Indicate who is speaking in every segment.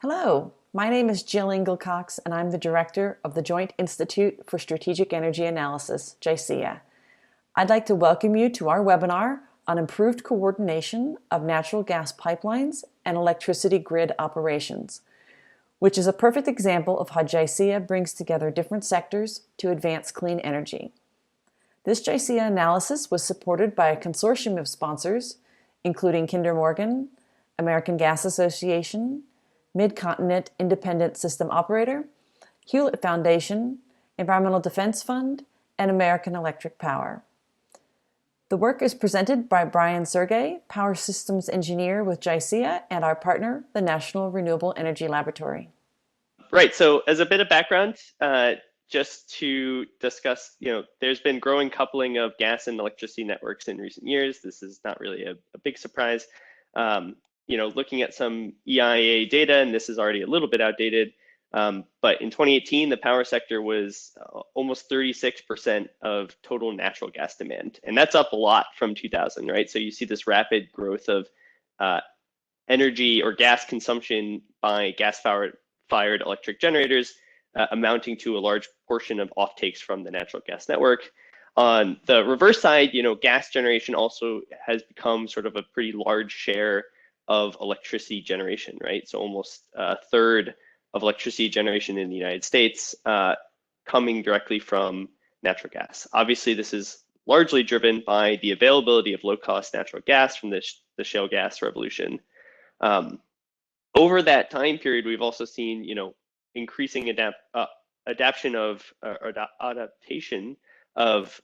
Speaker 1: Hello, my name is Jill Engelcox, and I'm the director of the Joint Institute for Strategic Energy Analysis, JICEA. I'd like to welcome you to our webinar on improved coordination of natural gas pipelines and electricity grid operations, which is a perfect example of how JICEA brings together different sectors to advance clean energy. This JICEA analysis was supported by a consortium of sponsors, including Kinder Morgan, American Gas Association, Mid-Continent Independent System Operator, Hewlett Foundation, Environmental Defense Fund, and American Electric Power. The work is presented by Brian Sergi, Power Systems Engineer with JICEA, and our partner, the National Renewable Energy Laboratory.
Speaker 2: Right, so as a bit of background, just to discuss, there's been growing coupling of gas and electricity networks in recent years. This is not really a big surprise. Looking at some EIA data, and this is already a little bit outdated, but in 2018, the power sector was almost 36% of total natural gas demand. And that's up a lot from 2000, right? So you see this rapid growth of energy or gas consumption by gas-fired electric generators, amounting to a large portion of offtakes from the natural gas network. On the reverse side, gas generation also has become sort of a pretty large share of electricity generation, right? So almost a third of electricity generation in the United States coming directly from natural gas. Obviously, this is largely driven by the availability of low-cost natural gas from the shale gas revolution. Over that time period, we've also seen, increasing adaptation of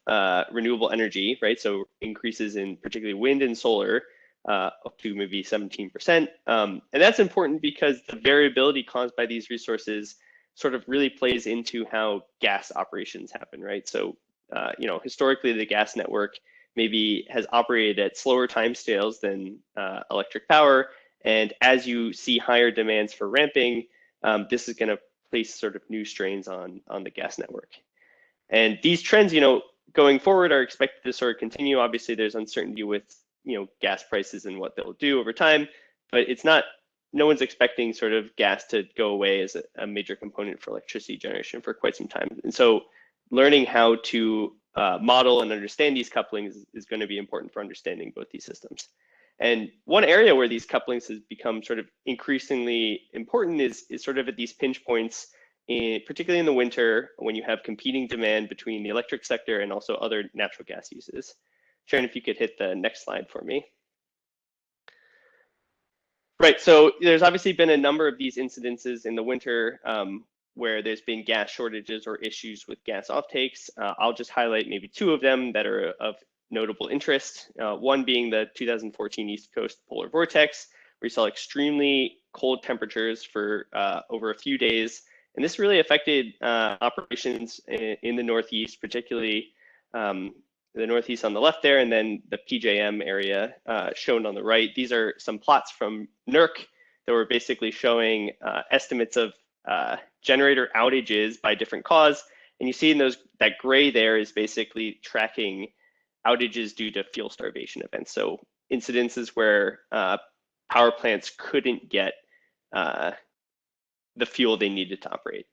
Speaker 2: renewable energy, right? So increases in particularly wind and solar, up to maybe 17%. And that's important because the variability caused by these resources sort of really plays into how gas operations happen, right? So, historically, the gas network maybe has operated at slower timescales than electric power. And as you see higher demands for ramping, this is going to place sort of new strains on the gas network. And these trends, going forward are expected to sort of continue. Obviously, there's uncertainty with gas prices and what they'll do over time, but no one's expecting sort of gas to go away as a major component for electricity generation for quite some time. And so learning how to model and understand these couplings is going to be important for understanding both these systems. And one area where these couplings has become sort of increasingly important is sort of at these pinch points, particularly in the winter when you have competing demand between the electric sector and also other natural gas uses. Sharon, if you could hit the next slide for me. Right, so there's obviously been a number of these incidences in the winter where there's been gas shortages or issues with gas offtakes. I'll just highlight maybe two of them that are of notable interest. One being the 2014 East Coast polar vortex, where you saw extremely cold temperatures for over a few days. And this really affected operations in the Northeast, particularly the Northeast on the left there, and then the PJM area shown on the right. These are some plots from NREL that were basically showing estimates of generator outages by different cause. And you see in that gray there is basically tracking outages due to fuel starvation events. So incidences where power plants couldn't get the fuel they needed to operate.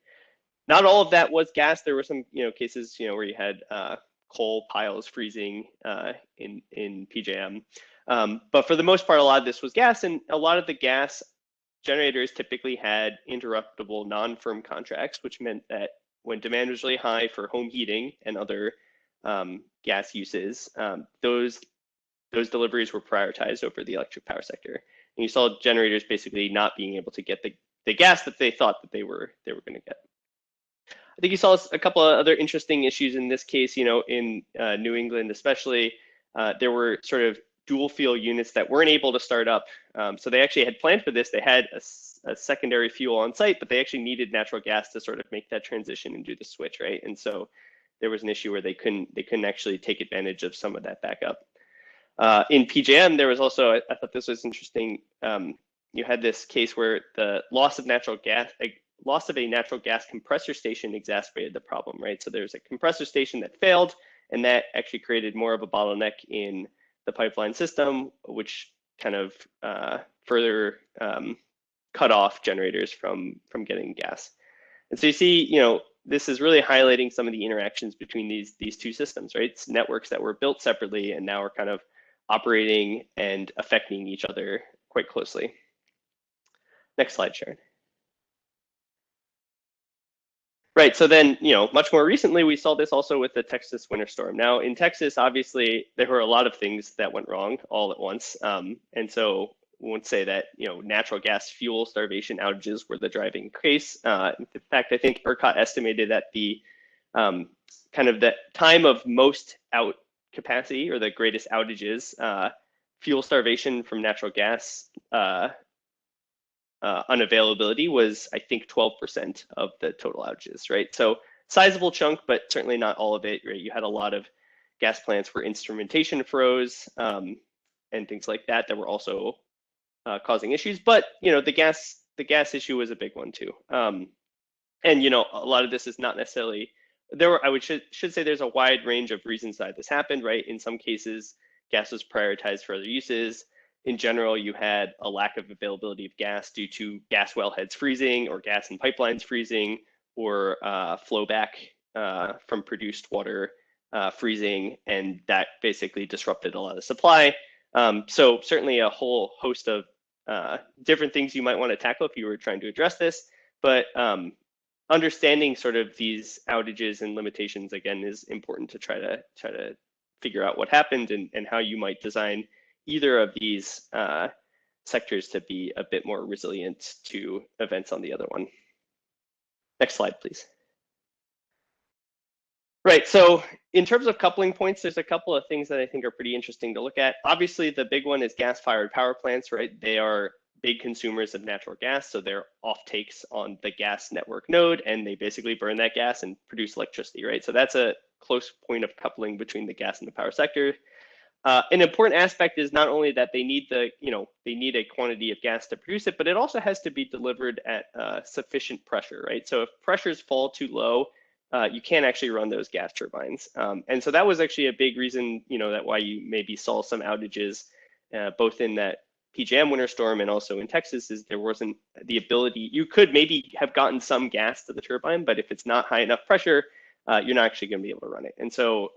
Speaker 2: Not all of that was gas. There were some cases where you had coal piles freezing in PJM. But for the most part, a lot of this was gas, and a lot of the gas generators typically had interruptible non-firm contracts, which meant that when demand was really high for home heating and other gas uses, those deliveries were prioritized over the electric power sector. And you saw generators basically not being able to get the gas that they thought that they were going to get. I think you saw a couple of other interesting issues in this case, in New England especially. There were sort of dual fuel units that weren't able to start up. So they actually had planned for this. They had a secondary fuel on site, but they actually needed natural gas to sort of make that transition and do the switch, right? And so there was an issue where they couldn't actually take advantage of some of that backup. In PJM, there was also, I thought this was interesting. You had this case where the loss of a natural gas compressor station exacerbated the problem, right? So there's a compressor station that failed, and that actually created more of a bottleneck in the pipeline system, which kind of further cut off generators from getting gas. And so you see, this is really highlighting some of the interactions between these two systems, right? It's networks that were built separately and now are kind of operating and affecting each other quite closely. Next slide, Sharon. Right, so then, much more recently, we saw this also with the Texas winter storm. Now, in Texas, obviously, there were a lot of things that went wrong all at once. And so we won't say that, natural gas fuel starvation outages were the driving case. In fact, I think ERCOT estimated that the kind of the time of most out capacity or the greatest outages, fuel starvation from natural gas unavailability was, I think, 12% of the total outages, right? So sizable chunk, but certainly not all of it, right? You had a lot of gas plants where instrumentation froze and things like that that were also causing issues. But, the gas issue was a big one too. And, a lot of this is not necessarily, should say there's a wide range of reasons that this happened, right? In some cases, gas was prioritized for other uses. In general, you had a lack of availability of gas due to gas wellheads freezing or gas in pipelines freezing or flow back from produced water freezing, and that basically disrupted a lot of supply. So certainly a whole host of different things you might want to tackle if you were trying to address this, but understanding sort of these outages and limitations, again, is important to try to figure out what happened and how you might design either of these sectors to be a bit more resilient to events on the other one. Next slide, please. Right, so in terms of coupling points, there's a couple of things that I think are pretty interesting to look at. Obviously, the big one is gas-fired power plants, right? They are big consumers of natural gas, so they're offtakes on the gas network node, and they basically burn that gas and produce electricity, right? So that's a close point of coupling between the gas and the power sector. An important aspect is not only that they need a quantity of gas to produce it, but it also has to be delivered at sufficient pressure, right? So if pressures fall too low, you can't actually run those gas turbines. And so that was actually a big reason, that why you maybe saw some outages, both in that PJM winter storm and also in Texas, is there wasn't the ability. You could maybe have gotten some gas to the turbine, but if it's not high enough pressure, you're not actually going to be able to run it. And so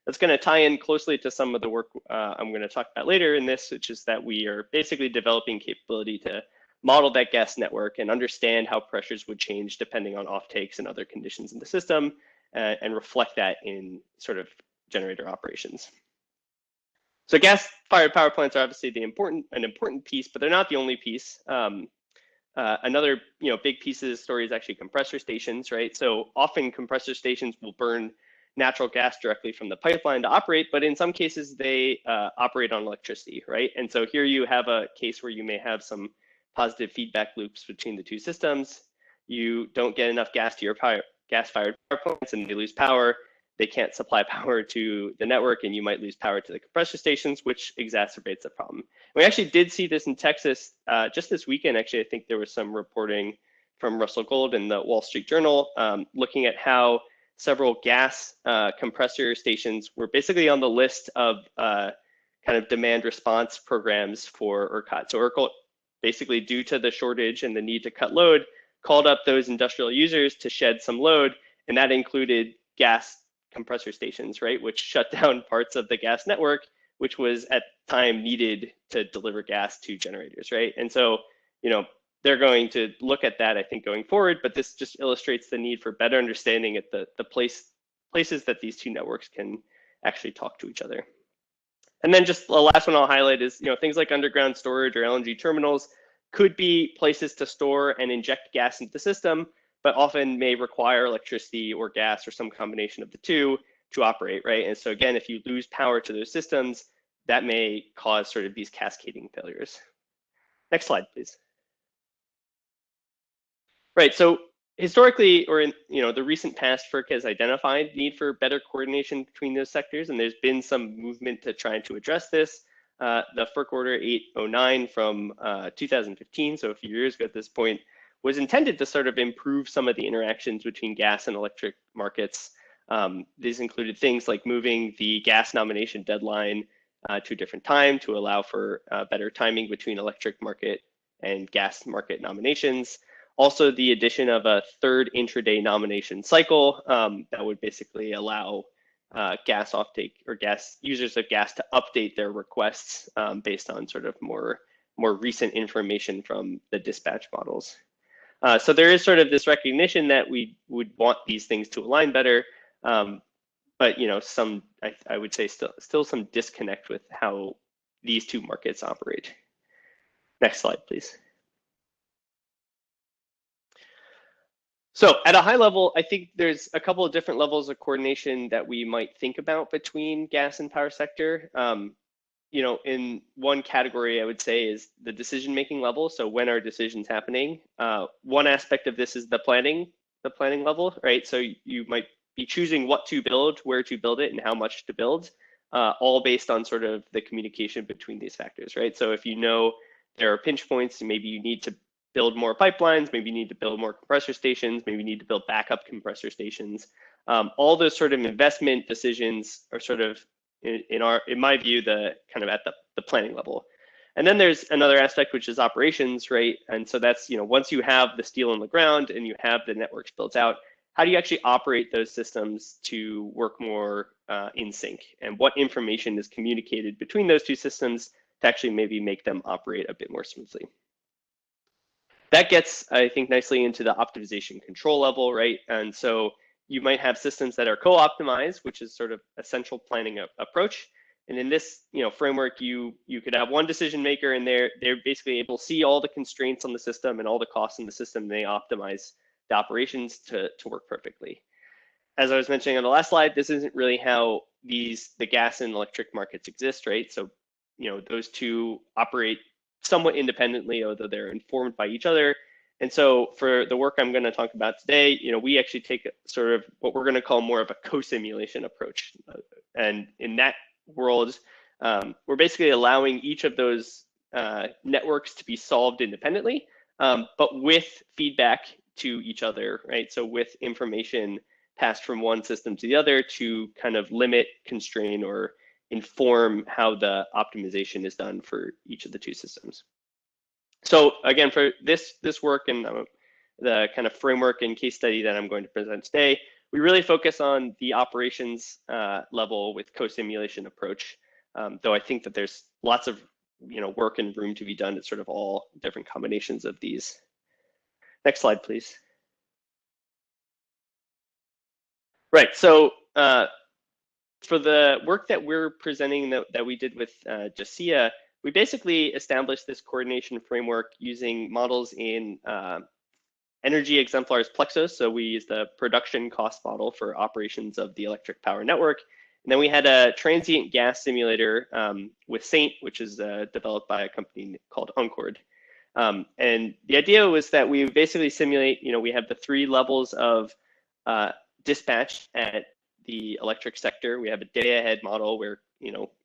Speaker 2: that's going to tie in closely to some of the work I'm going to talk about later in this, which is that we are basically developing capability to model that gas network and understand how pressures would change depending on offtakes and other conditions in the system, and reflect that in sort of generator operations. So gas-fired power plants are obviously an important piece, but they're not the only piece. Another big piece of the story is actually compressor stations, right? So often compressor stations will burn natural gas directly from the pipeline to operate, but in some cases they operate on electricity, right? And so here you have a case where you may have some positive feedback loops between the two systems. You don't get enough gas to your gas-fired power plants and they lose power. They can't supply power to the network and you might lose power to the compressor stations, which exacerbates the problem. We actually did see this in Texas just this weekend. Actually, I think there was some reporting from Russell Gold in the Wall Street Journal looking at how several gas compressor stations were basically on the list of kind of demand response programs for ERCOT. So ERCOT, basically due to the shortage and the need to cut load, called up those industrial users to shed some load, and that included gas compressor stations, right, which shut down parts of the gas network, which was at the time needed to deliver gas to generators, right? And so, they're going to look at that, I think, going forward, but this just illustrates the need for better understanding at the places that these two networks can actually talk to each other. And then just the last one I'll highlight is, things like underground storage or LNG terminals could be places to store and inject gas into the system, but often may require electricity or gas or some combination of the two to operate, right? And so again, if you lose power to those systems, that may cause sort of these cascading failures. Next slide, please. Right, so historically, or in the recent past, FERC has identified the need for better coordination between those sectors, and there's been some movement to try to address this. The FERC Order 809 from 2015, so a few years ago at this point, was intended to sort of improve some of the interactions between gas and electric markets. These included things like moving the gas nomination deadline to a different time to allow for better timing between electric market and gas market nominations. Also, the addition of a third intraday nomination cycle that would basically allow gas offtake or gas users of gas to update their requests based on sort of more recent information from the dispatch models. So there is sort of this recognition that we would want these things to align better, but I would say still some disconnect with how these two markets operate. Next slide, please. So at a high level, I think there's a couple of different levels of coordination that we might think about between gas and power sector. In one category, I would say is the decision-making level. So when are decisions happening? One aspect of this is the planning level, right? So you might be choosing what to build, where to build it, and how much to build, all based on sort of the communication between these factors, right? So if you know there are pinch points, maybe you need to build more pipelines, maybe you need to build more compressor stations, maybe you need to build backup compressor stations. All those sort of investment decisions are sort of, in my view, the kind of at the planning level. And then there's another aspect, which is operations, right? And so that's, once you have the steel on the ground and you have the networks built out, how do you actually operate those systems to work more in sync? And what information is communicated between those two systems to actually maybe make them operate a bit more smoothly? That gets, I think, nicely into the optimization control level, right? And so you might have systems that are co-optimized, which is sort of a central planning approach. And in this framework, you could have one decision maker, and they're basically able to see all the constraints on the system and all the costs in the system, and they optimize the operations to work perfectly. As I was mentioning on the last slide, this isn't really how the gas and electric markets exist, right? So those two operate somewhat independently, although they're informed by each other. And so for the work I'm going to talk about today, we actually take sort of what we're going to call more of a co-simulation approach. And in that world, we're basically allowing each of those networks to be solved independently, but with feedback to each other, right? So with information passed from one system to the other to kind of limit, constrain, or inform how the optimization is done for each of the two systems. So again, for this work and the kind of framework and case study that I'm going to present today, we really focus on the operations level with co-simulation approach, though I think that there's lots of work and room to be done at sort of all different combinations of these. Next slide, please. Right, so for the work that we're presenting that we did with JASIA, we basically established this coordination framework using models in Energy Exemplars Plexus. So we used the production cost model for operations of the electric power network. And then we had a transient gas simulator with Saint, which is developed by a company called Encord. And the idea was that we basically simulate, we have the three levels of dispatch at the electric sector. We have a day ahead model where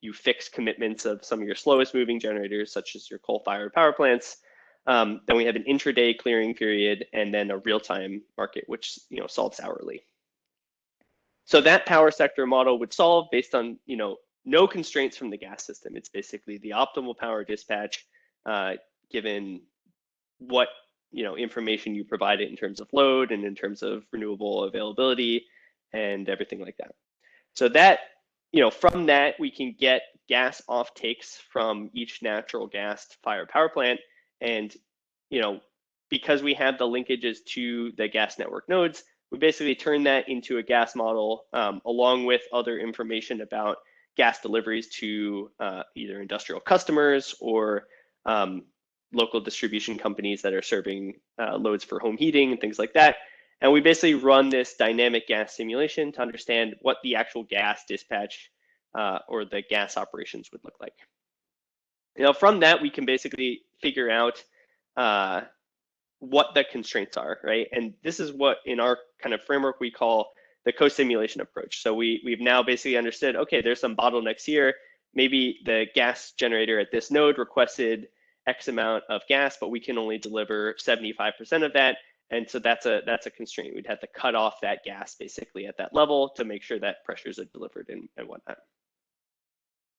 Speaker 2: you fix commitments of some of your slowest moving generators, such as your coal-fired power plants. Then we have an intraday clearing period, and then a real-time market, which solves hourly. So that power sector model would solve based on no constraints from the gas system. It's basically the optimal power dispatch given what information you provide it in terms of load and in terms of renewable availability and everything like that. So that from that we can get gas offtakes from each natural gas fired power plant, and because we have the linkages to the gas network nodes, we basically turn that into a gas model along with other information about gas deliveries to either industrial customers or local distribution companies that are serving loads for home heating and things like that. And we basically run this dynamic gas simulation to understand what the actual gas dispatch or the gas operations would look like. From that, we can basically figure out what the constraints are, right? And this is what in our kind of framework we call the co-simulation approach. So we've now basically understood, okay, there's some bottlenecks here. Maybe the gas generator at this node requested X amount of gas, but we can only deliver 75% of that. And so that's a constraint. We'd have to cut off that gas basically at that level to make sure that pressures are delivered and whatnot.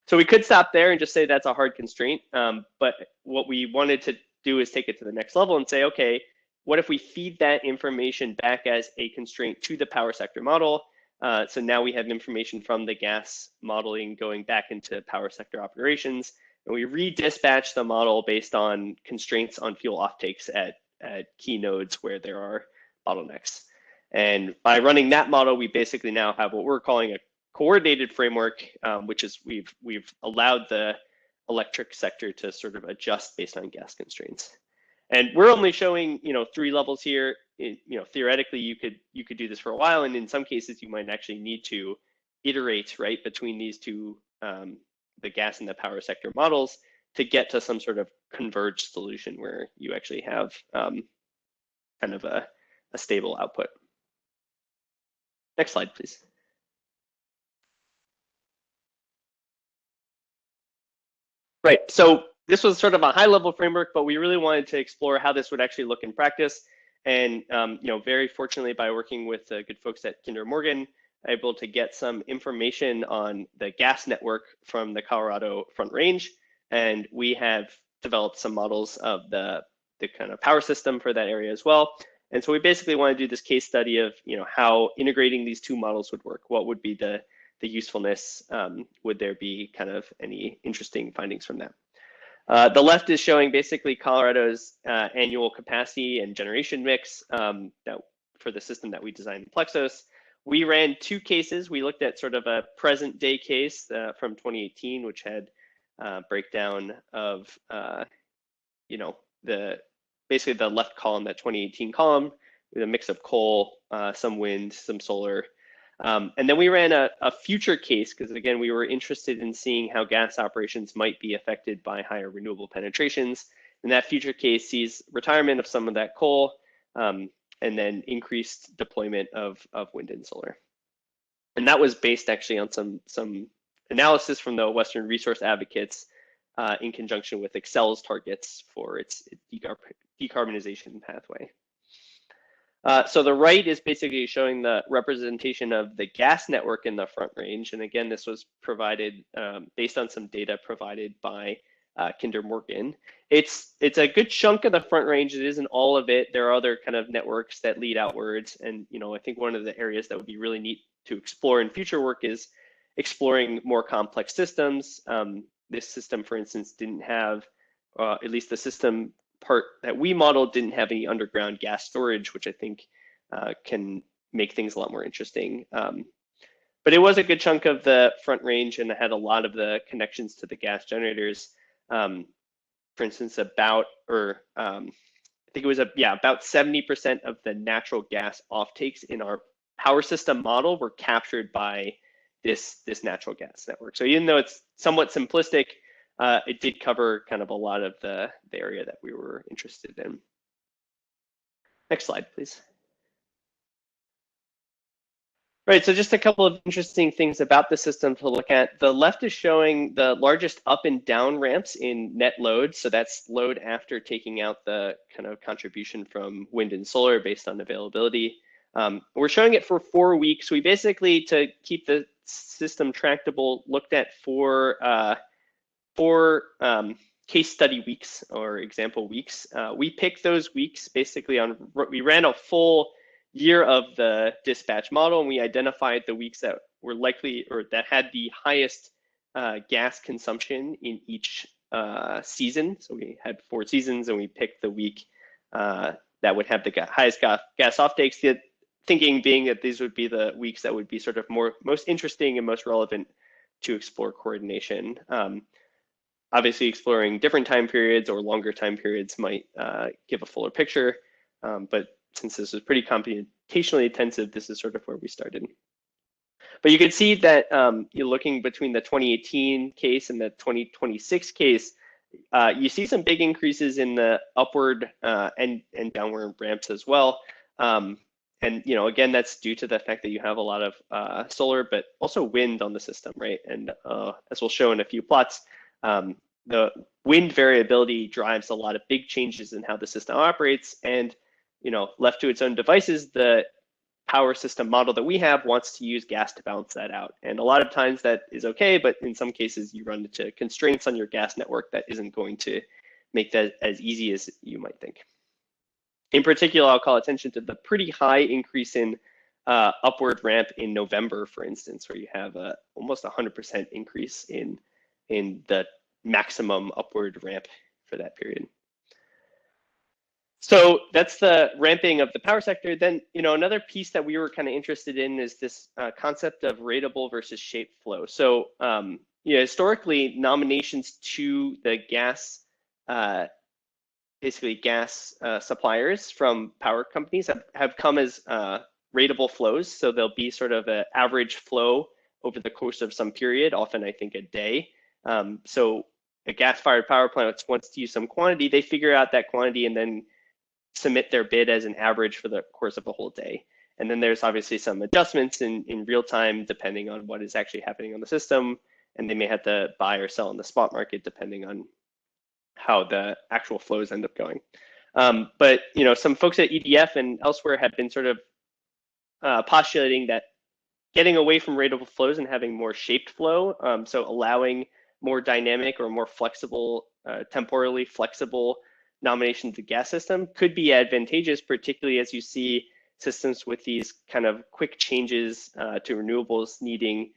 Speaker 2: So we could stop there and just say that's a hard constraint. But what we wanted to do is take it to the next level and say, okay, what if we feed that information back as a constraint to the power sector model? So now we have information from the gas modeling going back into power sector operations, and we redispatch the model based on constraints on fuel offtakes at key nodes where there are bottlenecks. And by running that model, we basically now have what we're calling a coordinated framework, which is we've allowed the electric sector to sort of adjust based on gas constraints. And we're only showing 3 levels here. Theoretically, you could do this for a while, and in some cases, you might actually need to iterate right between these two, the gas and the power sector models, to get to some sort of converged solution where you actually have kind of a stable output. Next slide, please. Right, so this was sort of a high-level framework, but we really wanted to explore how this would actually look in practice. And very fortunately, by working with the good folks at Kinder Morgan, able to get some information on the gas network from the Colorado Front Range, and we have developed some models of the kind of power system for that area as well. And so we basically want to do this case study of how integrating these 2 models would work. What would be the usefulness? Would there be kind of any interesting findings from that? The left is showing basically Colorado's annual capacity and generation mix for the system that we designed in Plexos. We ran 2 cases. We looked at sort of a present day case from 2018, which had breakdown of basically the left column, that 2018 column, with a mix of coal, some wind, some solar. And then we ran a future case, because again, we were interested in seeing how gas operations might be affected by higher renewable penetrations. And that future case sees retirement of some of that coal, and then increased deployment of wind and solar. And that was based actually on some analysis from the Western Resource Advocates in conjunction with Excel's targets for its decarbonization pathway. So the right is basically showing the representation of the gas network in the Front Range. And again, this was provided based on some data provided by Kinder Morgan. It's a good chunk of the Front Range. It isn't all of it. There are other kind of networks that lead outwards. And I think one of the areas that would be really neat to explore in future work is exploring more complex systems. This system, for instance, didn't have, at least the system part that we modeled, didn't have any underground gas storage, which I think can make things a lot more interesting. But it was a good chunk of the Front Range, and it had a lot of the connections to the gas generators. For instance, I think it was about 70% of the natural gas offtakes in our power system model were captured by this natural gas network. So even though it's somewhat simplistic, it did cover kind of a lot of the area that we were interested in. Next slide, please. Right, so just a couple of interesting things about the system to look at. The left is showing the largest up and down ramps in net load. So that's load after taking out the kind of contribution from wind and solar based on availability. We're showing it for 4 weeks. We basically, to keep the system tractable, looked at four case study weeks or example weeks. We picked those weeks basically we ran a full year of the dispatch model, and we identified the weeks that were likely or that had the highest gas consumption in each season. So we had 4 seasons, and we picked the week that would have the highest gas offtakes. The thinking being that these would be the weeks that would be sort of most interesting and most relevant to explore coordination. Obviously, exploring different time periods or longer time periods might give a fuller picture, but since this is pretty computationally intensive, this is sort of where we started. But you can see that you're looking between the 2018 case and the 2026 case, you see some big increases in the upward and downward ramps as well. And again, that's due to the fact that you have a lot of solar, but also wind on the system, right? And as we'll show in a few plots, the wind variability drives a lot of big changes in how the system operates. And left to its own devices, the power system model that we have wants to use gas to balance that out. And a lot of times that is okay, but in some cases you run into constraints on your gas network that isn't going to make that as easy as you might think. In particular, I'll call attention to the pretty high increase in upward ramp in November, for instance, where you have almost 100% increase in the maximum upward ramp for that period. So that's the ramping of the power sector. Then, another piece that we were kind of interested in is this concept of ratable versus shaped flow. So, historically, nominations to the gas, basically gas suppliers from power companies have come as ratable flows. So there'll be sort of an average flow over the course of some period, often I think a day. So a gas-fired power plant wants to use some quantity, they figure out that quantity and then submit their bid as an average for the course of a whole day. And then there's obviously some adjustments in real time depending on what is actually happening on the system. And they may have to buy or sell in the spot market depending on how the actual flows end up going. But some folks at EDF and elsewhere have been sort of postulating that getting away from ratable flows and having more shaped flow, so allowing more dynamic or more flexible, temporally flexible nomination to the gas system could be advantageous, particularly as you see systems with these kind of quick changes to renewables needing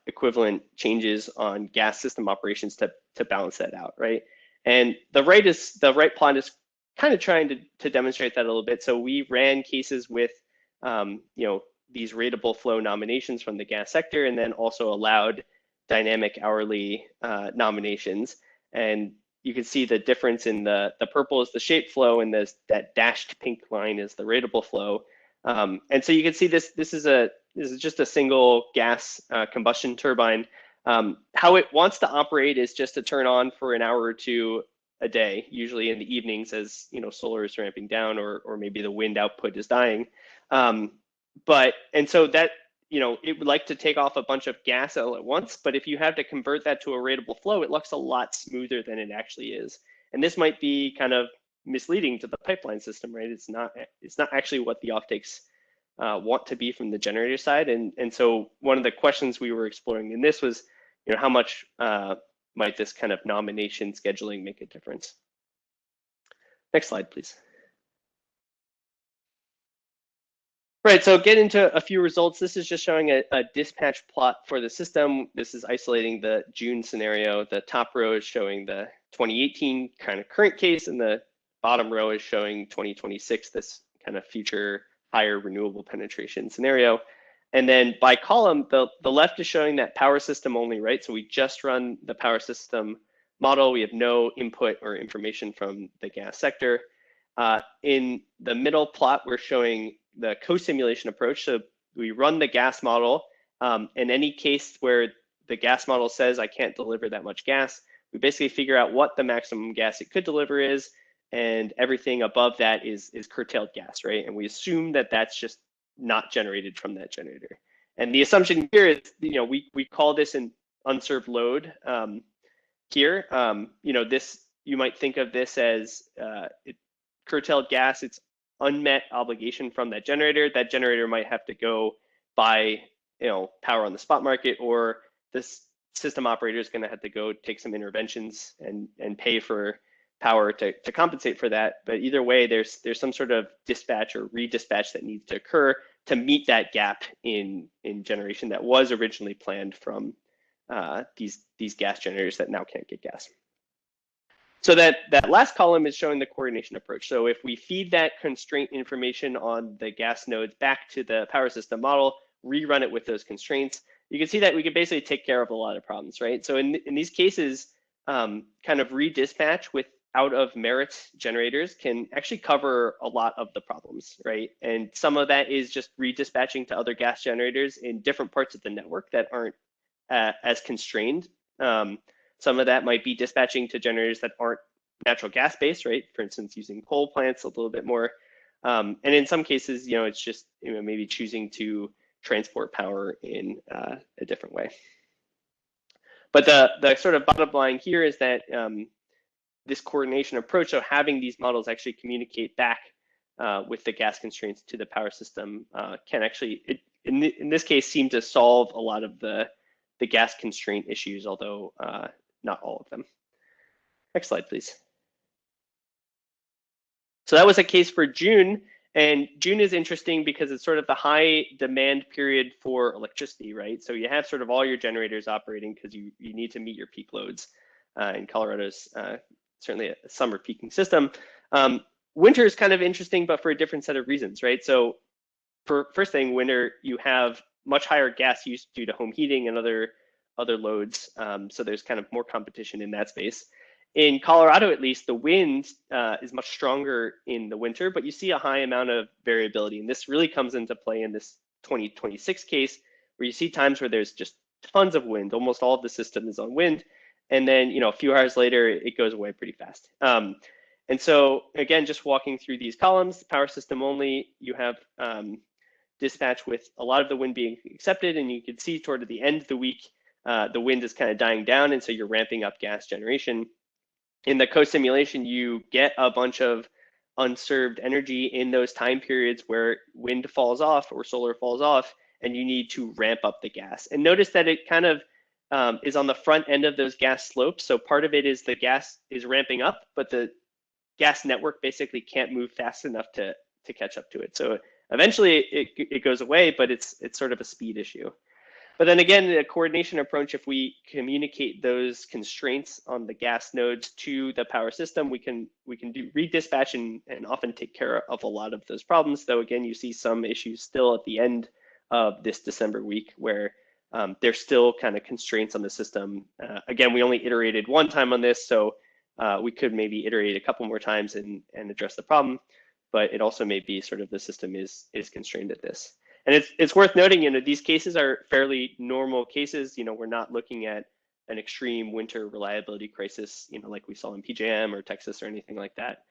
Speaker 2: equivalent changes on gas system operations to balance that out, right? And the right plot is kind of trying to demonstrate that a little bit. So we ran cases with these ratable flow nominations from the gas sector, and then also allowed dynamic hourly nominations. And you can see the difference in the purple is the shape flow, and that dashed pink line is the ratable flow. And so you can see this is just a single gas combustion turbine. How it wants to operate is just to turn on for an hour or two a day, usually in the evenings as solar is ramping down or maybe the wind output is dying. And so that it would like to take off a bunch of gas all at once, but if you have to convert that to a ratable flow, it looks a lot smoother than it actually is. And this might be kind of misleading to the pipeline system, right? It's not actually what the offtakes want to be from the generator side. And so one of the questions we were exploring in this was, how much might this kind of nomination scheduling make a difference? Next slide, please. Right, so get into a few results. This is just showing a dispatch plot for the system. This is isolating the June scenario. The top row is showing the 2018 kind of current case, and the bottom row is showing 2026, this kind of future higher renewable penetration scenario. And then by column, the left is showing that power system only, right? So we just run the power system model. We have no input or information from the gas sector. In the middle plot, we're showing the co-simulation approach. So we run the gas model. In any case where the gas model says I can't deliver that much gas, we basically figure out what the maximum gas it could deliver is, and everything above that is curtailed gas, right? And we assume that that's just not generated from that generator. And the assumption here is, we call this an unserved load here. This, you might think of this as curtailed gas. It's unmet obligation from that generator. That generator might have to go buy, power on the spot market, or this system operator is going to have to go take some interventions and pay for power to compensate for that. But either way, there's some sort of dispatch or redispatch that needs to occur to meet that gap in generation that was originally planned from these gas generators that now can't get gas. So that last column is showing the coordination approach. So if we feed that constraint information on the gas nodes back to the power system model, rerun it with those constraints, you can see that we could basically take care of a lot of problems, right? So in these cases, kind of redispatch with out of merit generators can actually cover a lot of the problems, right? And some of that is just redispatching to other gas generators in different parts of the network that aren't as constrained. Some of that might be dispatching to generators that aren't natural gas based, right? For instance, using coal plants a little bit more. And in some cases, it's just maybe choosing to transport power in a different way. But the sort of bottom line here is that this coordination approach, so having these models actually communicate back with the gas constraints to the power system, can actually, in this case, seem to solve a lot of the gas constraint issues, although not all of them. Next slide, please. So that was a case for June. And June is interesting because it's sort of the high demand period for electricity, right? So you have sort of all your generators operating because you need to meet your peak loads. In Colorado's certainly a summer peaking system. Winter is kind of interesting, but for a different set of reasons, right? So for first thing, winter, you have much higher gas use due to home heating and other loads. So there's kind of more competition in that space. In Colorado, at least, the wind is much stronger in the winter, but you see a high amount of variability. And this really comes into play in this 2026 case, where you see times where there's just tons of wind. Almost all of the system is on wind. And then, a few hours later, it goes away pretty fast. And so, again, just walking through these columns, power system only, you have dispatch with a lot of the wind being accepted. And you can see toward the end of the week, the wind is kind of dying down. And so you're ramping up gas generation. In the co-simulation, you get a bunch of unserved energy in those time periods where wind falls off or solar falls off, and you need to ramp up the gas. And notice that it kind of is on the front end of those gas slopes. So part of it is the gas is ramping up, but the gas network basically can't move fast enough to catch up to it. So eventually it goes away, but it's sort of a speed issue. But then again, the coordination approach, if we communicate those constraints on the gas nodes to the power system, we can do redispatch and often take care of a lot of those problems. Though again, you see some issues still at the end of this December week where there's still kind of constraints on the system. Again, we only iterated one time on this, so we could maybe iterate a couple more times and address the problem. But it also may be sort of the system is constrained at this. And it's worth noting, these cases are fairly normal cases. We're not looking at an extreme winter reliability crisis, like we saw in PJM or Texas or anything like that.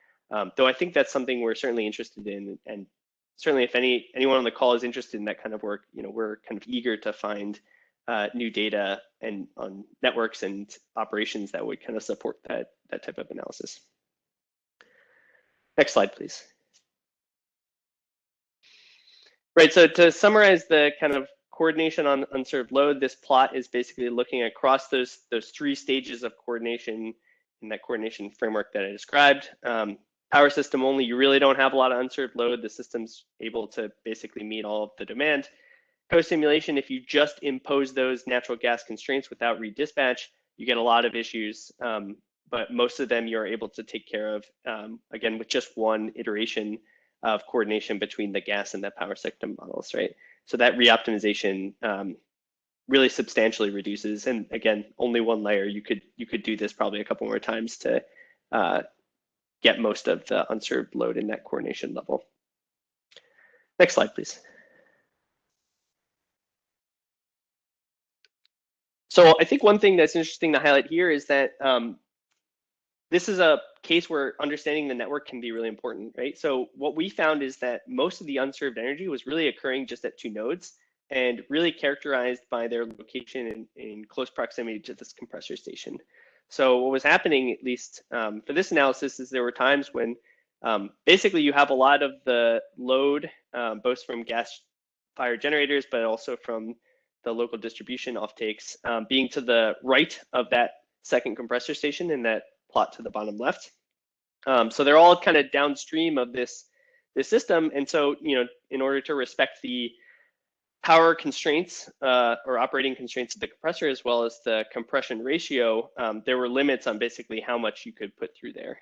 Speaker 2: Though I think that's something we're certainly interested in. And certainly if anyone on the call is interested in that kind of work, we're kind of eager to find new data and on networks and operations that would kind of support that type of analysis. Next slide, please. Right, so to summarize the kind of coordination on unserved load, this plot is basically looking across those three stages of coordination in that coordination framework that I described. Power system only, you really don't have a lot of unserved load. The system's able to basically meet all of the demand. Co-simulation, if you just impose those natural gas constraints without redispatch, you get a lot of issues, but most of them you're able to take care of, again, with just one iteration of coordination between the gas and the power system models, right? So that reoptimization really substantially reduces. And again, only one layer. You could do this probably a couple more times to get most of the unserved load in that coordination level. Next slide, please. So I think one thing that's interesting to highlight here is that this is a case where understanding the network can be really important, right? So what we found is that most of the unserved energy was really occurring just at two nodes and really characterized by their location in close proximity to this compressor station. So what was happening, at least for this analysis, is there were times when basically you have a lot of the load, both from gas-fired generators, but also from the local distribution offtakes, being to the right of that second compressor station in that plot to the bottom left. So they're all kind of downstream of this system. And so, in order to respect the power constraints or operating constraints of the compressor, as well as the compression ratio, there were limits on basically how much you could put through there.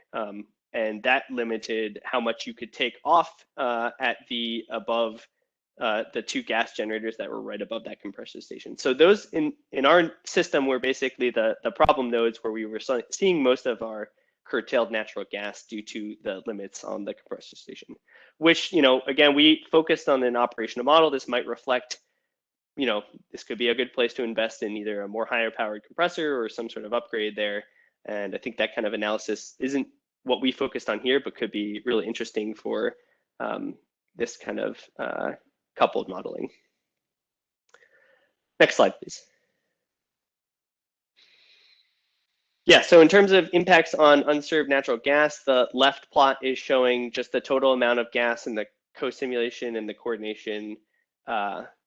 Speaker 2: And that limited how much you could take off at the above the two gas generators that were right above that compressor station. So those in our system were basically the problem nodes where we were seeing most of our curtailed natural gas due to the limits on the compressor station, which, again, we focused on an operational model. This might reflect, this could be a good place to invest in either a more higher powered compressor or some sort of upgrade there. And I think that kind of analysis isn't what we focused on here, but could be really interesting for this kind of coupled modeling. Next slide, please. Yeah, so in terms of impacts on unserved natural gas, the left plot is showing just the total amount of gas in the co-simulation and the coordination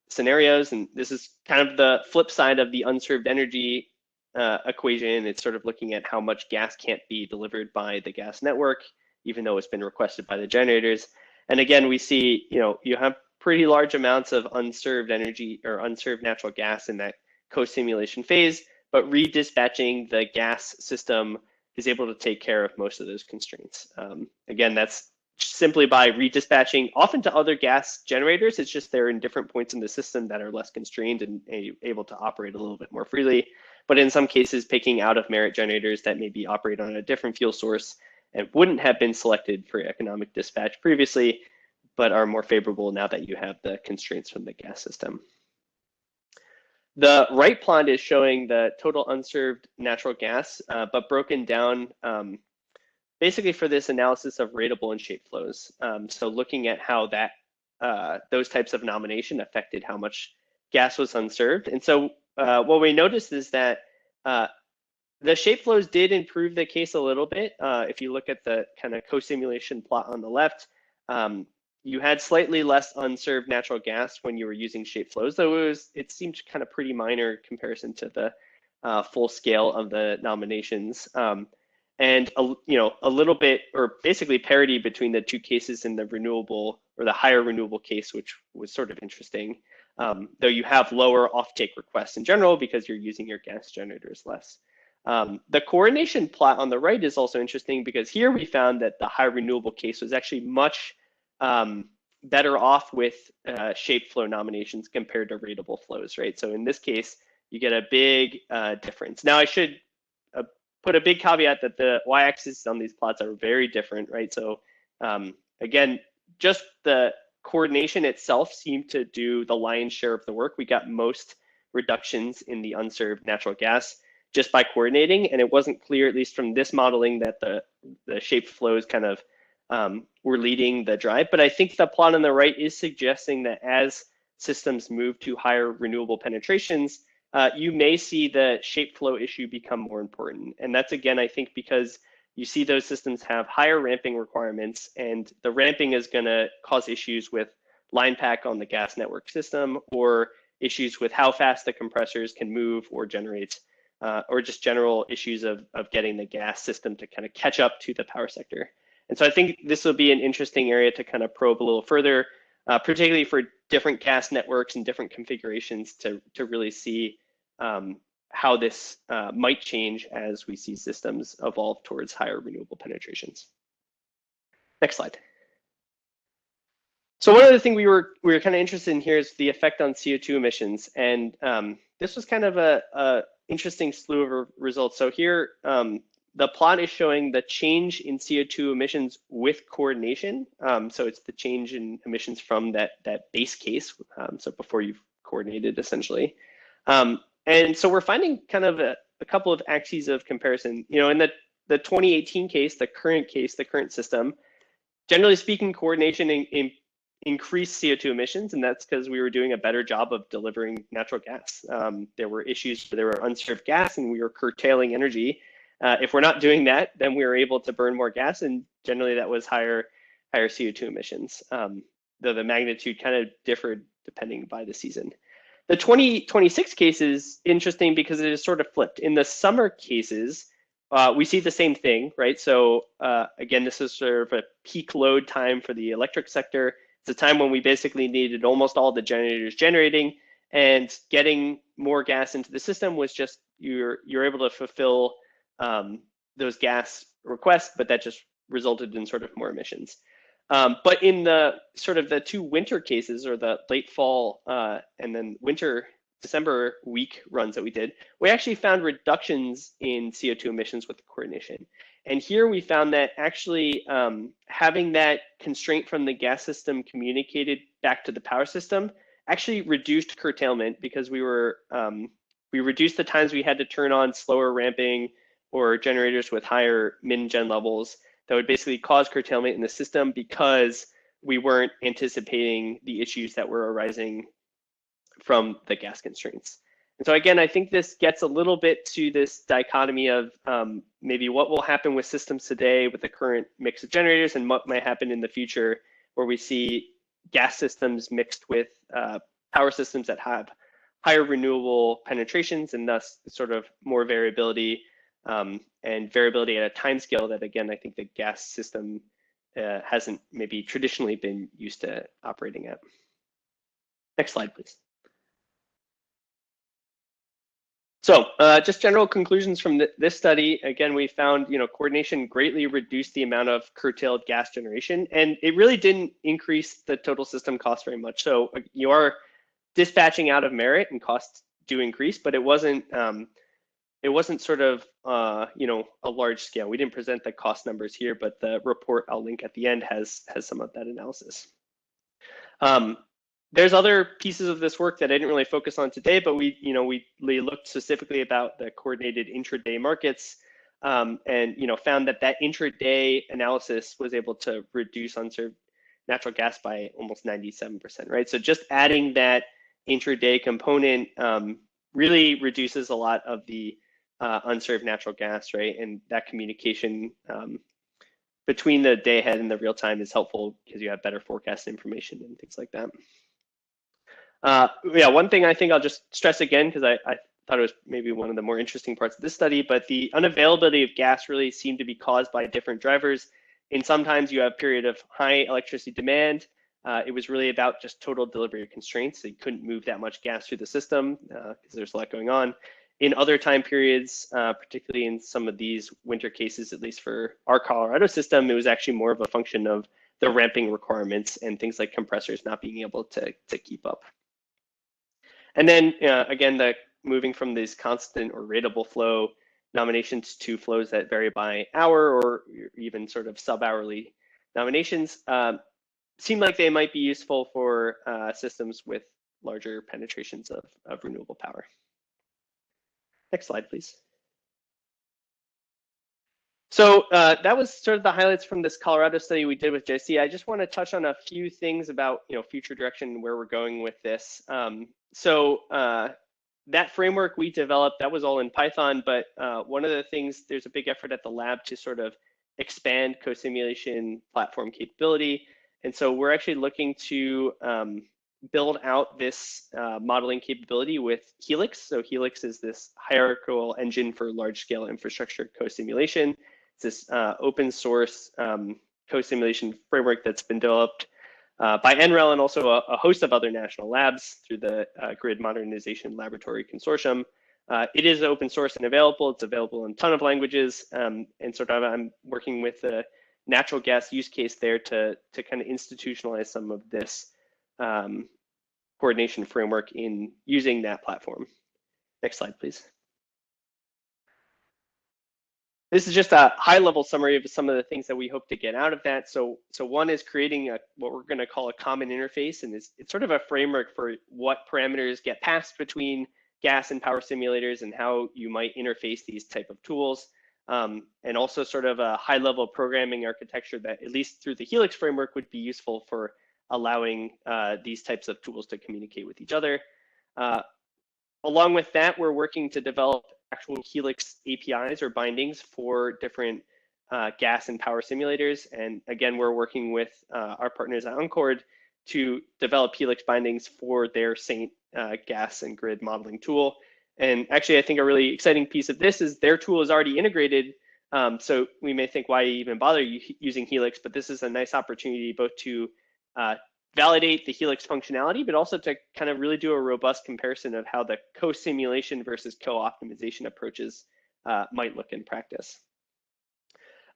Speaker 2: scenarios. And this is kind of the flip side of the unserved energy equation. It's sort of looking at how much gas can't be delivered by the gas network even though it's been requested by the generators. And again, we see, you have pretty large amounts of unserved energy or unserved natural gas in that co-simulation phase, but redispatching the gas system is able to take care of most of those constraints. Again, that's simply by redispatching, often to other gas generators. It's just they're in different points in the system that are less constrained and able to operate a little bit more freely. But in some cases, picking out of merit generators that maybe operate on a different fuel source and wouldn't have been selected for economic dispatch previously, but are more favorable now that you have the constraints from the gas system. The right plot is showing the total unserved natural gas, but broken down basically for this analysis of ratable and shape flows. So looking at how that those types of nomination affected how much gas was unserved. And so what we noticed is that the shape flows did improve the case a little bit. If you look at the kind of co-simulation plot on the left, you had slightly less unserved natural gas when you were using shape flows, though it seemed kind of pretty minor comparison to the full scale of the nominations. And a little bit, or basically parity between the two cases in the renewable or the higher renewable case, which was sort of interesting, though you have lower offtake requests in general because you're using your gas generators less. The coordination plot on the right is also interesting because here we found that the high renewable case was actually much better off with shape flow nominations compared to ratable flows, right? So in this case, you get a big difference. Now I should put a big caveat that the y-axis on these plots are very different, right? So again, just the coordination itself seemed to do the lion's share of the work. We got most reductions in the unserved natural gas just by coordinating, and it wasn't clear, at least from this modeling, that the shape flows kind of were leading the drive. But I think the plot on the right is suggesting that as systems move to higher renewable penetrations, you may see the shape flow issue become more important. And that's, again, I think because you see those systems have higher ramping requirements, and the ramping is going to cause issues with line pack on the gas network system, or issues with how fast the compressors can move or generate, or just general issues of getting the gas system to kind of catch up to the power sector. And so I think this will be an interesting area to kind of probe a little further, particularly for different gas networks and different configurations to really see how this might change as we see systems evolve towards higher renewable penetrations. Next slide. So one other thing we were kind of interested in here is the effect on CO2 emissions, and this was kind of a interesting slew of results. So here, the plot is showing the change in CO2 emissions with coordination. So it's the change in emissions from that base case, so before you've coordinated, essentially. And so we're finding kind of a couple of axes of comparison. In the 2018 case, the current system, generally speaking, coordination increased CO2 emissions, and that's because we were doing a better job of delivering natural gas. There were issues where there were unserved gas, and we were curtailing energy. If we're not doing that, then we were able to burn more gas, and generally that was higher CO2 emissions, though the magnitude kind of differed depending by the season. The 2026 case is interesting because it is sort of flipped. In the summer cases, we see the same thing, right? So again, this is sort of a peak load time for the electric sector. It's a time when we basically needed almost all the generators generating, and getting more gas into the system was just, you're able to fulfill those gas requests, but that just resulted in sort of more emissions. But in the sort of the two winter cases, or the late fall and then winter December week runs that we did, we actually found reductions in CO2 emissions with the coordination. And here we found that actually having that constraint from the gas system communicated back to the power system actually reduced curtailment, because we reduced the times we had to turn on slower ramping or generators with higher min-gen levels that would basically cause curtailment in the system, because we weren't anticipating the issues that were arising from the gas constraints. And so again, I think this gets a little bit to this dichotomy of maybe what will happen with systems today with the current mix of generators, and what might happen in the future where we see gas systems mixed with power systems that have higher renewable penetrations, and thus sort of more variability and variability at a time scale that, again, I think the gas system hasn't maybe traditionally been used to operating at. Next slide, please. So just general conclusions from this study. Again, we found, coordination greatly reduced the amount of curtailed gas generation, and it really didn't increase the total system cost very much. So you are dispatching out of merit, and costs do increase, but it wasn't sort of a large scale. We didn't present the cost numbers here, but the report I'll link at the end has some of that analysis. There's other pieces of this work that I didn't really focus on today, but we looked specifically about the coordinated intraday markets, and found that intraday analysis was able to reduce unserved natural gas by almost 97%, right? So just adding that intraday component really reduces a lot of the unserved natural gas, right? And that communication between the day ahead and the real time is helpful because you have better forecast information and things like that. Yeah, one thing I think I'll just stress again, because I thought it was maybe one of the more interesting parts of this study, but the unavailability of gas really seemed to be caused by different drivers. And sometimes you have a period of high electricity demand. It was really about just total delivery constraints. So you couldn't move that much gas through the system because there's a lot going on. In other time periods, particularly in some of these winter cases, at least for our Colorado system, it was actually more of a function of the ramping requirements and things like compressors not being able to keep up. And then again, moving from these constant or ratable flow nominations to flows that vary by hour or even sort of sub-hourly nominations seem like they might be useful for systems with larger penetrations of renewable power. Next slide, please. So that was sort of the highlights from this Colorado study we did with JC. I just want to touch on a few things about future direction and where we're going with this. That framework we developed, that was all in Python, but one of the things, there's a big effort at the lab to sort of expand co-simulation platform capability. And so we're actually looking to build out this modeling capability with HELICS. So HELICS is this hierarchical engine for large-scale infrastructure co-simulation. It's this open source co-simulation framework that's been developed by NREL and also a host of other national labs through the Grid Modernization Laboratory Consortium. It is open source and available. It's available in a ton of languages, and sort of I'm working with the natural gas use case there to kind of institutionalize some of this coordination framework in using that platform. Next slide, please. This is just a high-level summary of some of the things that we hope to get out of that. So one is creating what we're going to call a common interface, and it's sort of a framework for what parameters get passed between gas and power simulators and how you might interface these type of tools, and also sort of a high-level programming architecture that, at least through the HELICS framework, would be useful for allowing these types of tools to communicate with each other. Along with that, we're working to develop actual HELICS APIs or bindings for different gas and power simulators. And again, we're working with our partners at Encord to develop HELICS bindings for their Saint gas and grid modeling tool. And actually, I think a really exciting piece of this is their tool is already integrated. So we may think, why even bother using HELICS? But this is a nice opportunity both to validate the HELICS functionality, but also to kind of really do a robust comparison of how the co-simulation versus co-optimization approaches might look in practice.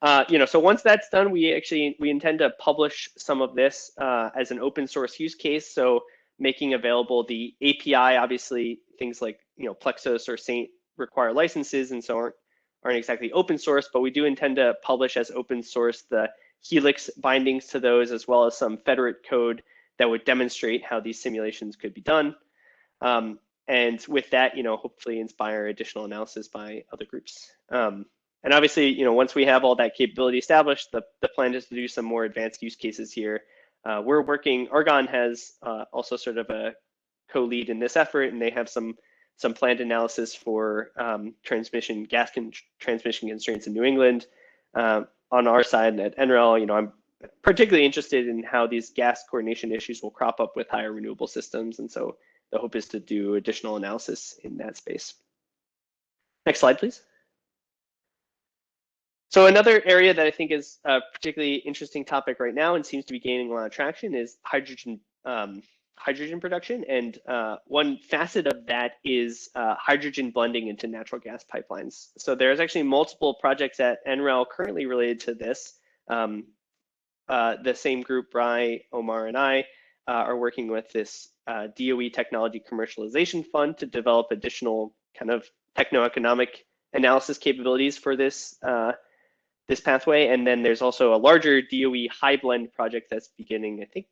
Speaker 2: So once that's done, we intend to publish some of this as an open source use case. So making available the API, obviously things like Plexos or Saint require licenses and so aren't exactly open source, but we do intend to publish as open source the HELICS bindings to those, as well as some federate code that would demonstrate how these simulations could be done. And with that, hopefully inspire additional analysis by other groups. And obviously, once we have all that capability established, the plan is to do some more advanced use cases here. We're working, Argonne has also sort of a co-lead in this effort, and they have some planned analysis for gas transmission constraints in New England. On our side at NREL, I'm particularly interested in how these gas coordination issues will crop up with higher renewable systems. And so the hope is to do additional analysis in that space. Next slide, please. So another area that I think is a particularly interesting topic right now and seems to be gaining a lot of traction is hydrogen production. And one facet of that is hydrogen blending into natural gas pipelines. So there's actually multiple projects at NREL currently related to this. The same group, Brian, Omar, and I are working with this DOE Technology Commercialization Fund to develop additional kind of technoeconomic analysis capabilities for this this pathway. And then there's also a larger DOE high blend project that's beginning, I think,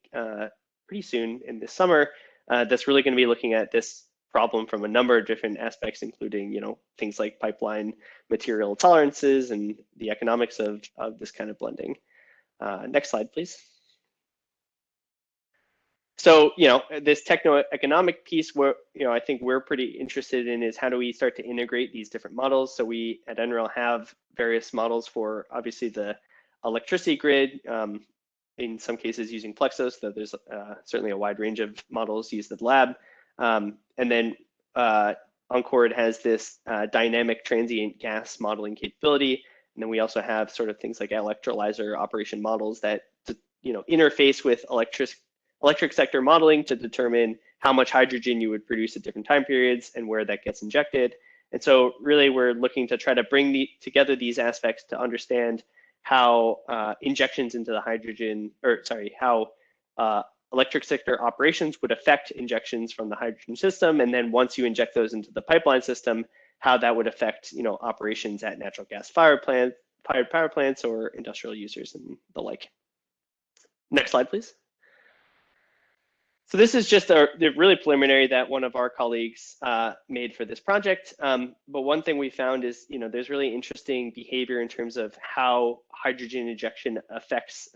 Speaker 2: pretty soon in this summer, that's really going to be looking at this problem from a number of different aspects, including, things like pipeline material tolerances and the economics of this kind of blending. Next slide, please. So, this techno-economic piece, where I think we're pretty interested in is how do we start to integrate these different models. So we at NREL have various models for obviously the electricity grid, in some cases using Plexos, though there's certainly a wide range of models used at the lab. And then Encord has this dynamic transient gas modeling capability. And then we also have sort of things like electrolyzer operation models that interface with electric sector modeling to determine how much hydrogen you would produce at different time periods and where that gets injected. And so really we're looking to try to bring together these aspects to understand how injections into the how electric sector operations would affect injections from the hydrogen system. And then once you inject those into the pipeline system, how that would affect operations at natural gas fired power plants or industrial users and the like. Next slide, please. So this is just the really preliminary that one of our colleagues made for this project. But one thing we found is, there's really interesting behavior in terms of how hydrogen injection affects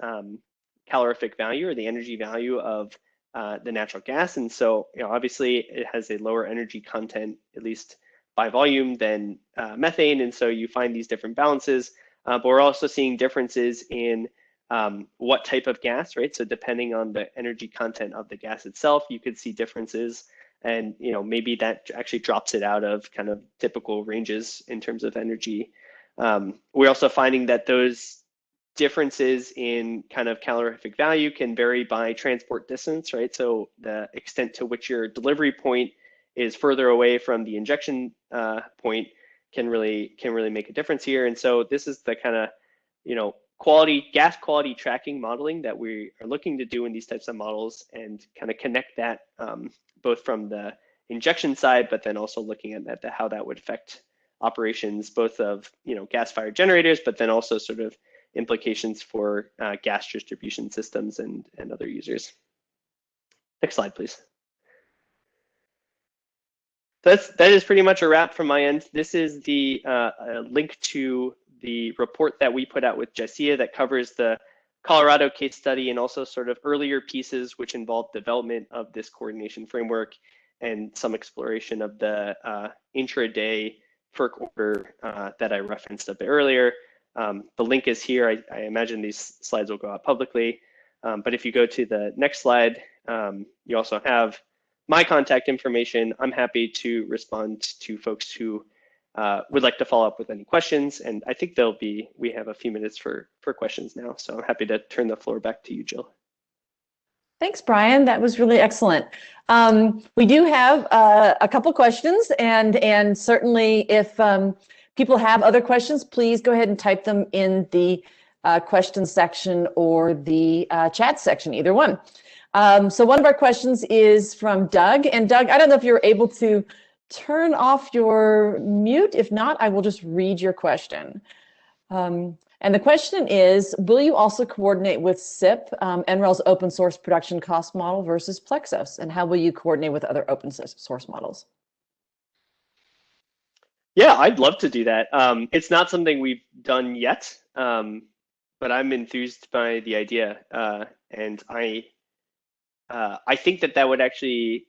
Speaker 2: calorific value or the energy value of the natural gas. And so, obviously it has a lower energy content, at least by volume, than methane. And so you find these different balances, but we're also seeing differences in what type of gas, right? So depending on the energy content of the gas itself, you could see differences, and maybe that actually drops it out of kind of typical ranges in terms of energy. We're also finding that those differences in kind of calorific value can vary by transport distance, right? So the extent to which your delivery point is further away from the injection point can really make a difference here. And so this is the kind of gas quality tracking modeling that we are looking to do in these types of models, and kind of connect that both from the injection side, but then also looking at how that would affect operations both of gas-fired generators, but then also sort of implications for gas distribution systems and other users. Next slide, please. That is pretty much a wrap from my end. This is the link to the report that we put out with JCEA that covers the Colorado case study and also sort of earlier pieces which involve development of this coordination framework and some exploration of the intraday FERC order that I referenced a bit earlier. The link is here. I imagine these slides will go out publicly. But if you go to the next slide, you also have my contact information. I'm happy to respond to folks who would like to follow up with any questions. And I think we have a few minutes for questions now. So I'm happy to turn the floor back to you, Jill.
Speaker 1: Thanks, Brian. That was really excellent. We do have a couple questions, and certainly if people have other questions, please go ahead and type them in the questions section or the chat section, either one. So one of our questions is from Doug. And Doug, I don't know if you're able to turn off your mute. If not, I will just read your question. And the question is, will you also coordinate with SIP, NREL's open source production cost model versus Plexos? And how will you coordinate with other open source models?
Speaker 2: Yeah, I'd love to do that. It's not something we've done yet, but I'm enthused by the idea. And I think that would actually,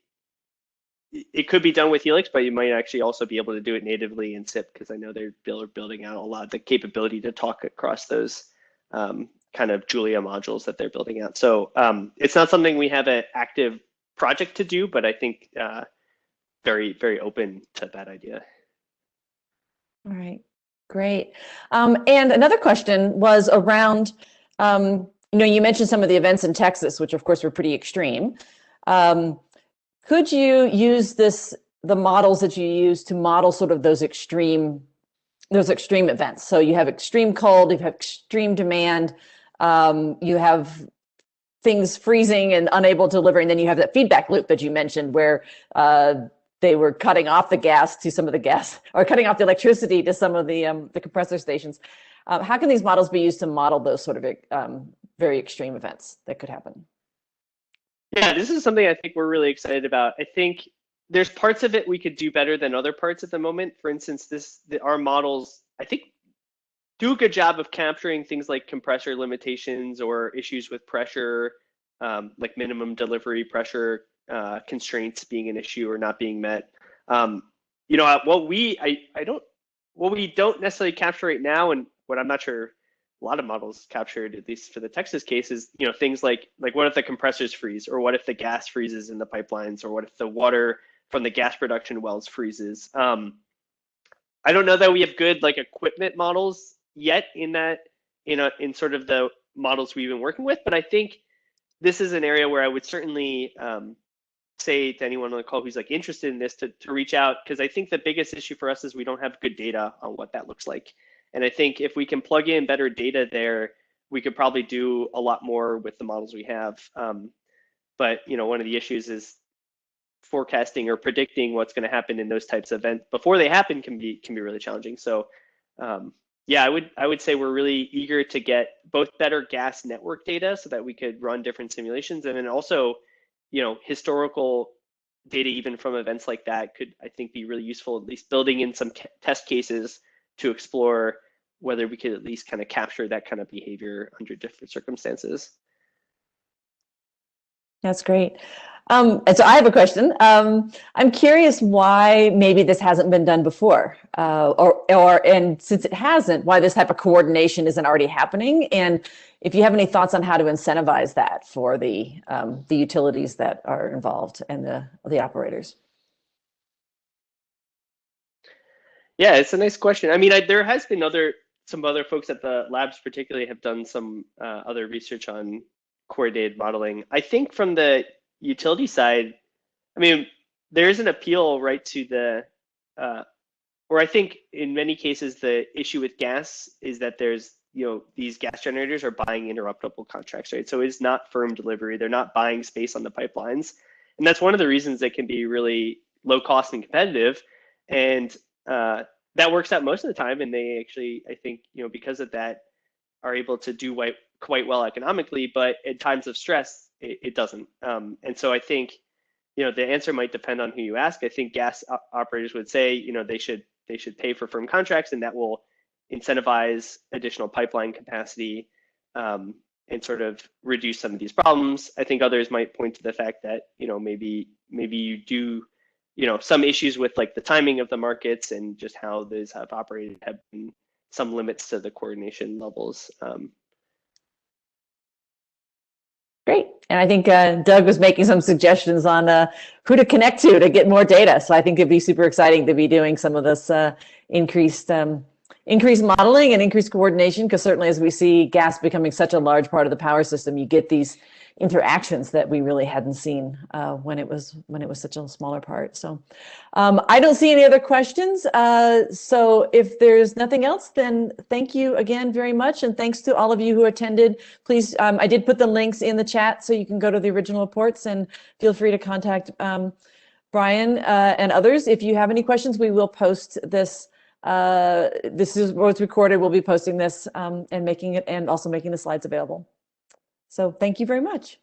Speaker 2: it could be done with HELICS, but you might actually also be able to do it natively in SIP, because I know they're building out a lot of the capability to talk across those kind of Julia modules that they're building out. So it's not something we have an active project to do, but I think very, very open to that idea.
Speaker 1: All right. Great. And another question was around, you mentioned some of the events in Texas, which of course were pretty extreme. Could you use the models that you use to model sort of those extreme events? So you have extreme cold, you have extreme demand, you have things freezing and unable to deliver, and then you have that feedback loop that you mentioned where they were cutting off the gas to some of the gas, or cutting off the electricity to some of the compressor stations. How can these models be used to model those sort of very extreme events that could happen?
Speaker 2: Yeah, this is something I think we're really excited about. I think there's parts of it we could do better than other parts at the moment. For instance, our models, I think, do a good job of capturing things like compressor limitations or issues with pressure, like minimum delivery pressure constraints being an issue or not being met. What we don't necessarily capture right now, and what I'm not sure a lot of models captured, at least for the Texas case, is things like what if the compressors freeze, or what if the gas freezes in the pipelines, or what if the water from the gas production wells freezes. I don't know that we have good equipment models yet in sort of the models we've been working with, but I think this is an area where I would certainly say to anyone on the call who's interested in this to reach out, because I think the biggest issue for us is we don't have good data on what that looks like. And I think if we can plug in better data there, we could probably do a lot more with the models we have. But one of the issues is forecasting or predicting what's going to happen in those types of events before they happen can be really challenging. So yeah, I would say we're really eager to get both better gas network data so that we could run different simulations, and then also historical data even from events like that could, I think, be really useful, at least building in some test cases to explore whether we could at least kind of capture that kind of behavior under different circumstances.
Speaker 1: That's great. And so I have a question. I'm curious why maybe this hasn't been done before, and since it hasn't, why this type of coordination isn't already happening, and if you have any thoughts on how to incentivize that for the utilities that are involved and the operators.
Speaker 2: Yeah, it's a nice question. I mean, there has been some other folks at the labs particularly have done some other research on coordinated modeling. I think from the utility side, I mean, there is an appeal, right, to the, or I think in many cases, the issue with gas is that there's, these gas generators are buying interruptible contracts, right? So it's not firm delivery. They're not buying space on the pipelines. And that's one of the reasons they can be really low cost and competitive. And that works out most of the time. And they actually, I think, because of that, are able to do quite well economically, but in times of stress, it doesn't. And so I think, the answer might depend on who you ask. I think gas operators would say, they should pay for firm contracts, and that will incentivize additional pipeline capacity and sort of reduce some of these problems. I think others might point to the fact that, maybe you do, some issues with the timing of the markets and just how those have operated have been some limits to the coordination levels.
Speaker 1: Great. And I think Doug was making some suggestions on who to connect to get more data. So I think it'd be super exciting to be doing some of this increased modeling and increased coordination, because certainly as we see gas becoming such a large part of the power system, you get these interactions that we really hadn't seen when it was such a smaller part. So I don't see any other questions. So if there's nothing else, then thank you again very much. And thanks to all of you who attended. Please, I did put the links in the chat so you can go to the original reports, and feel free to contact Brian and others. If you have any questions, we will post this. This is what's recorded. We'll be posting this and also making the slides available. So thank you very much.